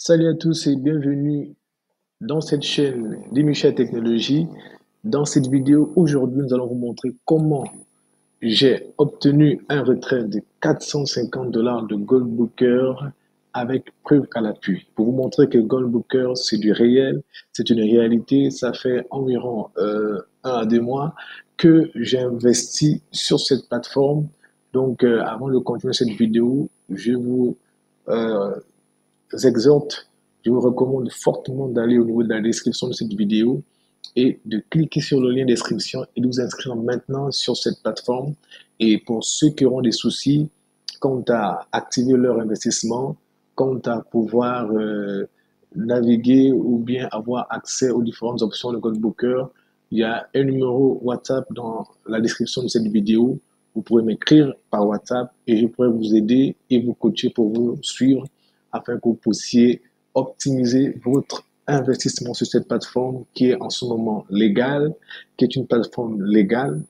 Salut à tous et bienvenue dans cette chaîne d'Emicha Technologies. Dans cette vidéo, aujourd'hui, nous allons vous montrer comment j'ai obtenu un retrait de 450 dollars de Goldbooker avec preuve à l'appui. Pour vous montrer que Goldbooker, c'est du réel, c'est une réalité. Ça fait environ 1 à 2 mois que j'ai investi sur cette plateforme. Donc, avant de continuer cette vidéo, je vous euh, exhorte, je vous recommande fortement d'aller au niveau de la description de cette vidéo et de cliquer sur le lien description et de vous inscrire maintenant sur cette plateforme. Et pour ceux qui auront des soucis quant à activer leur investissement, quant à pouvoir naviguer ou bien avoir accès aux différentes options de Goldbooker, il y a un numéro WhatsApp dans la description de cette vidéo. Vous pourrez m'écrire par WhatsApp et je pourrai vous aider et vous coacher pour vous suivre afin que vous puissiez optimiser votre investissement sur cette plateforme qui est en ce moment légale, qui est une plateforme légale,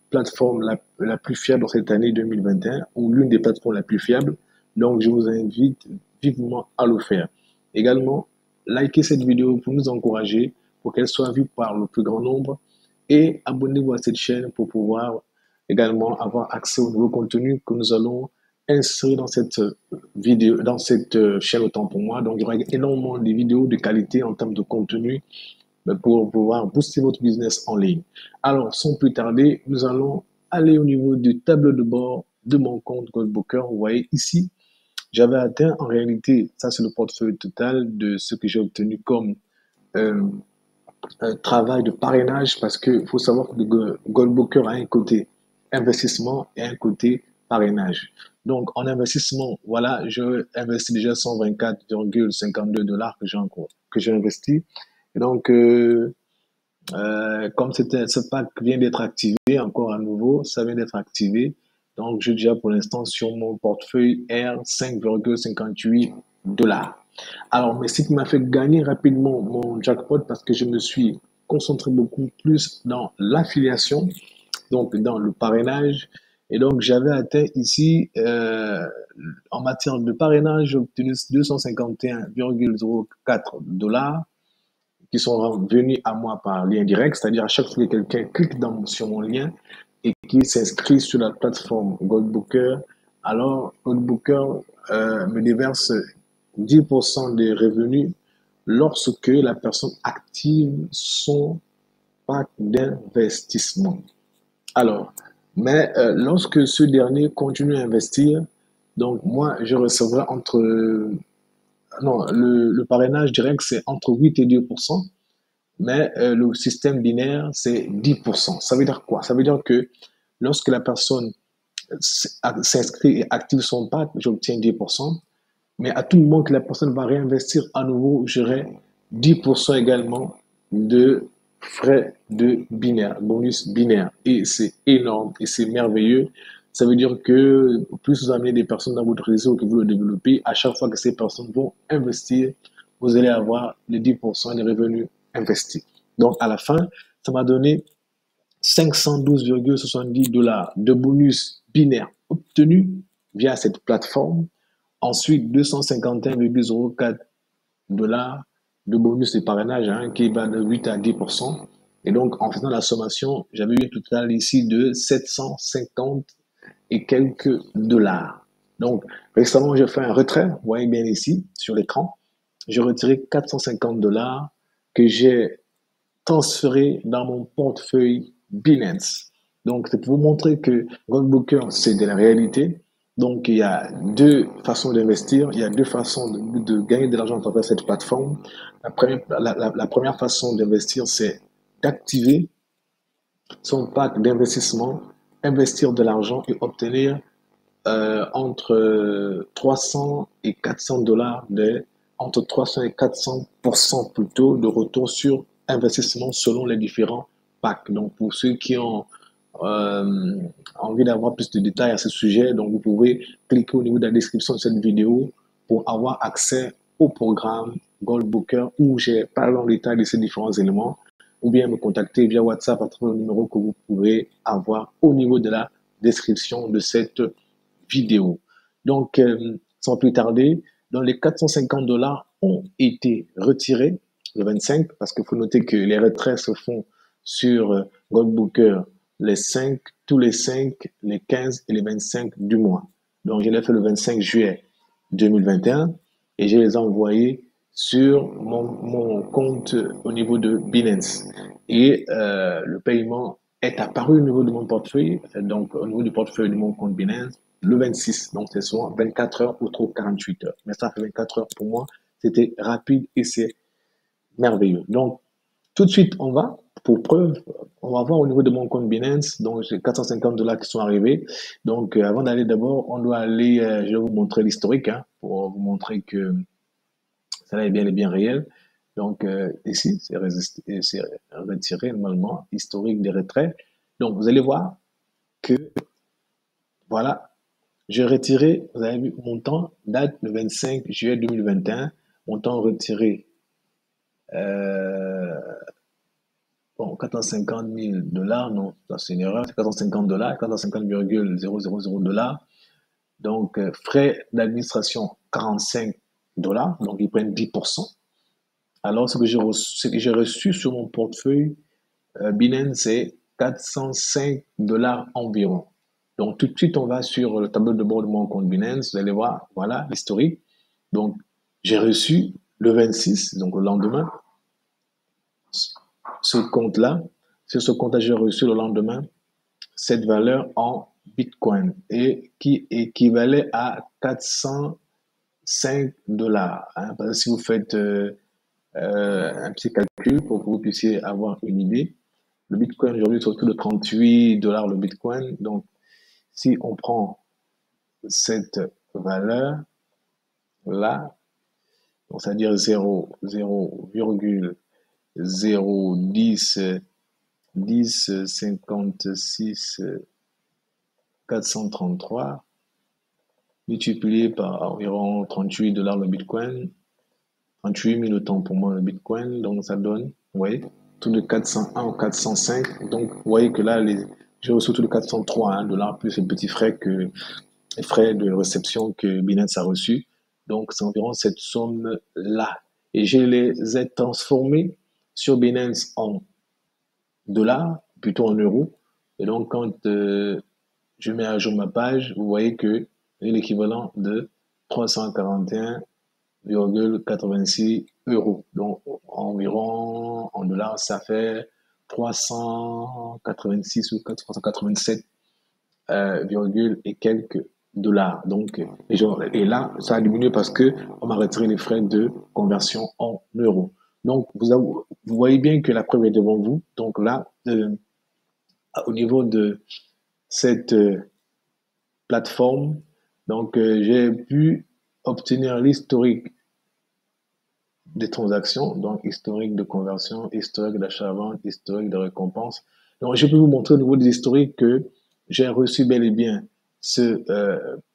plateforme la plus fiable dans cette année 2021 ou l'une des plateformes la plus fiables. Donc, je vous invite vivement à le faire. Également, likez cette vidéo pour nous encourager, pour qu'elle soit vue par le plus grand nombre et abonnez-vous à cette chaîne pour pouvoir également avoir accès aux nouveaux contenus que nous allons inscrire dans cette vidéo, dans cette chaîne autant pour moi. Donc, il y aura énormément de vidéos de qualité en termes de contenu pour pouvoir booster votre business en ligne. Alors, sans plus tarder, nous allons aller au niveau du tableau de bord de mon compte Goldbooker. Vous voyez ici, j'avais atteint en réalité, ça c'est le portefeuille total de ce que j'ai obtenu comme euh, un travail de parrainage parce qu'il faut savoir que Goldbooker a un côté investissement et un côté parrainage. Donc, en investissement, voilà, je investis déjà 124,52 dollars que j'ai investi. Et donc, comme ce pack vient d'être activé, encore à nouveau, ça vient d'être activé. Donc, j'ai déjà pour l'instant sur mon portefeuille R 5,58 dollars. Alors, mais ce qui m'a fait gagner rapidement mon jackpot parce que je me suis concentré beaucoup plus dans l'affiliation, donc dans le parrainage. Et donc, j'avais atteint ici, en matière de parrainage, j'ai obtenu 251,04 dollars qui sont venus à moi par lien direct, c'est-à-dire à chaque fois que quelqu'un clique sur mon lien et qui s'inscrit sur la plateforme Goldbooker, alors Goldbooker me déverse 10% des revenus lorsque la personne active son pack d'investissement. Alors, mais lorsque ce dernier continue à investir, donc moi, je recevrai entre... non, le parrainage direct, c'est entre 8 et 2%. Mais le système binaire, c'est 10%. Ça veut dire quoi? Ça veut dire que lorsque la personne s'inscrit et active son pack, j'obtiens 10%. Mais à tout moment que la personne va réinvestir à nouveau, j'aurai 10% également de frais de binaire, bonus binaire. Et c'est énorme et c'est merveilleux. Ça veut dire que plus vous amenez des personnes dans votre réseau que vous le développez, à chaque fois que ces personnes vont investir, vous allez avoir les 10% des revenus investis. Donc, à la fin, ça m'a donné 512,70 dollars de bonus binaire obtenus via cette plateforme. Ensuite, 251,04 dollars de bonus de parrainage qui va de 8 à 10%. Et donc, en faisant la sommation, j'avais eu un total ici de 750 et quelques dollars. Donc, récemment, j'ai fait un retrait, vous voyez bien ici, sur l'écran. J'ai retiré 450 dollars que j'ai transféré dans mon portefeuille Binance. Donc, c'est pour vous montrer que Goldbooker, c'est de la réalité. Donc, il y a deux façons d'investir, il y a deux façons de gagner de l'argent à travers cette plateforme. La première façon d'investir, c'est d'activer son pack d'investissement, investir de l'argent et obtenir entre 300 et 400 dollars entre 300 et 400% plutôt de retour sur investissement selon les différents packs. Donc, pour ceux qui ont euh, envie d'avoir plus de détails à ce sujet, donc vous pouvez cliquer au niveau de la description de cette vidéo pour avoir accès au programme Goldbooker où j'ai parlé en détail de ces différents éléments ou bien me contacter via WhatsApp à travers le numéro que vous pouvez avoir au niveau de la description de cette vidéo. Donc, sans plus tarder, Donc, les 450 dollars ont été retirés le 25 parce qu'il faut noter que les retraits se font sur Goldbooker les 5, tous les 5, les 15 et les 25 du mois. Donc, je l'ai fait le 25 juillet 2021 et je les ai envoyés sur mon compte au niveau de Binance. Et le paiement est apparu au niveau de mon portefeuille, donc au niveau du portefeuille de mon compte Binance, le 26. Donc, c'est souvent 24 heures ou trop 48 heures. Mais ça fait 24 heures pour moi. C'était rapide et c'est merveilleux. Donc, tout de suite, on va, pour preuve, on va voir au niveau de mon compte Binance. Donc, j'ai 450 dollars qui sont arrivés. Donc, avant d'aller d'abord, on doit aller, je vais vous montrer l'historique, hein, pour vous montrer que ça est bien et bien réel. Donc, ici, c'est retiré normalement, historique des retraits. Donc, vous allez voir que, voilà, j'ai retiré, vous avez vu, montant, date le 25 juillet 2021, montant retiré, euh, bon, 450 000 dollars, non, ça c'est une erreur, c'est 450 dollars, 450,000 dollars. Donc, frais d'administration, 45 dollars, donc ils prennent 10%. Alors, ce que j'ai reçu sur mon portefeuille Binance, c'est 405 dollars environ. Donc, tout de suite, on va sur le tableau de bord de mon compte Binance. Vous allez voir, voilà, l'historique. Donc, j'ai reçu le 26, donc le lendemain, ce compte-là. Sur ce compte-là, j'ai reçu le lendemain cette valeur en Bitcoin et qui équivalait à 405 dollars. Hein. Parce que si vous faites un petit calcul pour que vous puissiez avoir une idée, le Bitcoin aujourd'hui est autour de 38 dollars le Bitcoin. Donc, si on prend cette valeur-là, c'est-à-dire 0,010 56 433 multiplié par environ 38 dollars le Bitcoin, 38 000 autant pour moi le Bitcoin, donc ça donne, vous voyez, tout de 401 ou 405. Donc, vous voyez que là, j'ai reçu tout de 403 dollars plus les petits frais les frais de réception que Binance a reçus. Donc, c'est environ cette somme-là. Et je les ai transformés sur Binance en dollars, plutôt en euros. Et donc, quand je mets à jour ma page, vous voyez que j'ai l'équivalent de 341,86 euros. Donc, environ en dollars, ça fait 386 ou 387 virgule et quelques dollars. Donc, et là, ça a diminué parce que on m'a retiré les frais de conversion en euros. Donc, vous voyez bien que la preuve est devant vous. Donc là, au niveau de cette plateforme, donc j'ai pu obtenir l'historique des transactions, donc historique de conversion, historique d'achat-vente, historique de récompense. Donc, je peux vous montrer au niveau des historiques que j'ai reçu bel et bien ce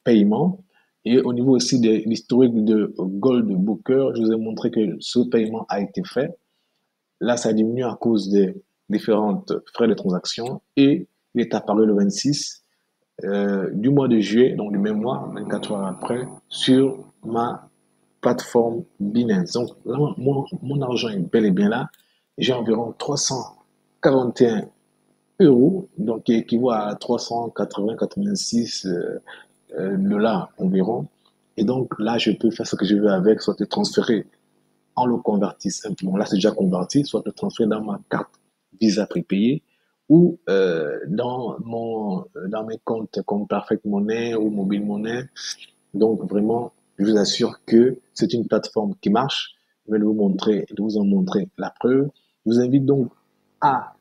paiement. Et au niveau aussi de l'historique de Gold Booker, je vous ai montré que ce paiement a été fait. Là, ça diminue à cause des différentes frais de transaction et il est apparu le 26 du mois de juillet, donc du même mois, 24 heures après, sur ma plateforme Binance. Donc là, mon argent est bel et bien là. J'ai environ 341 euros, donc qui équivaut à 380-86 dollars environ. Et donc là, je peux faire ce que je veux avec, soit le transférer en le convertissant. Bon, là, c'est déjà converti, soit le transférer dans ma carte Visa prépayée ou dans mes comptes comme Perfect Money ou Mobile Money. Donc vraiment, je vous assure que c'est une plateforme qui marche. Je vais vous en montrer la preuve. Je vous invite donc à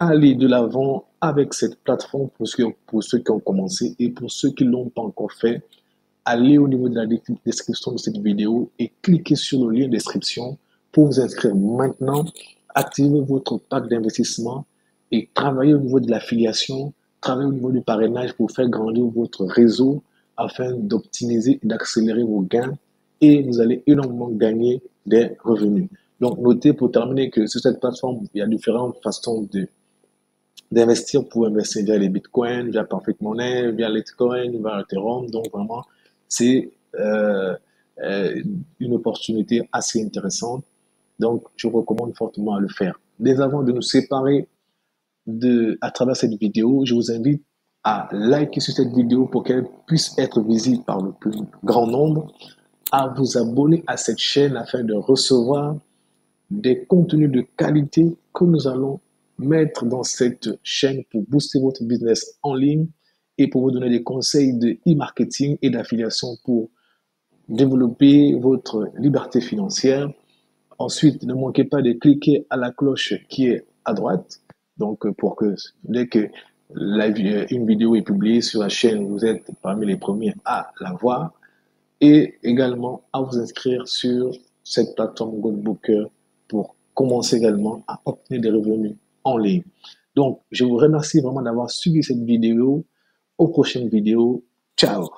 aller de l'avant avec cette plateforme pour ceux qui ont commencé et pour ceux qui ne l'ont pas encore fait. Allez au niveau de la description de cette vidéo et cliquez sur le lien description pour vous inscrire maintenant. Activez votre pack d'investissement et travaillez au niveau de l'affiliation, travaillez au niveau du parrainage pour faire grandir votre réseau afin d'optimiser et d'accélérer vos gains et vous allez énormément gagner des revenus. Donc, notez pour terminer que sur cette plateforme, il y a différentes façons d'investir pour investir via les bitcoins, via Perfect Money, via Litecoin, via Ethereum. Donc, vraiment, c'est euh, une opportunité assez intéressante. Donc, je recommande fortement à le faire. Dès avant de nous séparer à travers cette vidéo, je vous invite à liker sur cette vidéo pour qu'elle puisse être visible par le plus grand nombre, à vous abonner à cette chaîne afin de recevoir des contenus de qualité que nous allons mettre dans cette chaîne pour booster votre business en ligne et pour vous donner des conseils de e-marketing et d'affiliation pour développer votre liberté financière. Ensuite, ne manquez pas de cliquer à la cloche qui est à droite. Donc, pour que dès que une vidéo est publiée sur la chaîne, vous êtes parmi les premiers à la voir. Et également à vous inscrire sur cette plateforme Goldbooker pour commencer également à obtenir des revenus en ligne. Donc, je vous remercie vraiment d'avoir suivi cette vidéo. Aux prochaines vidéos. Ciao!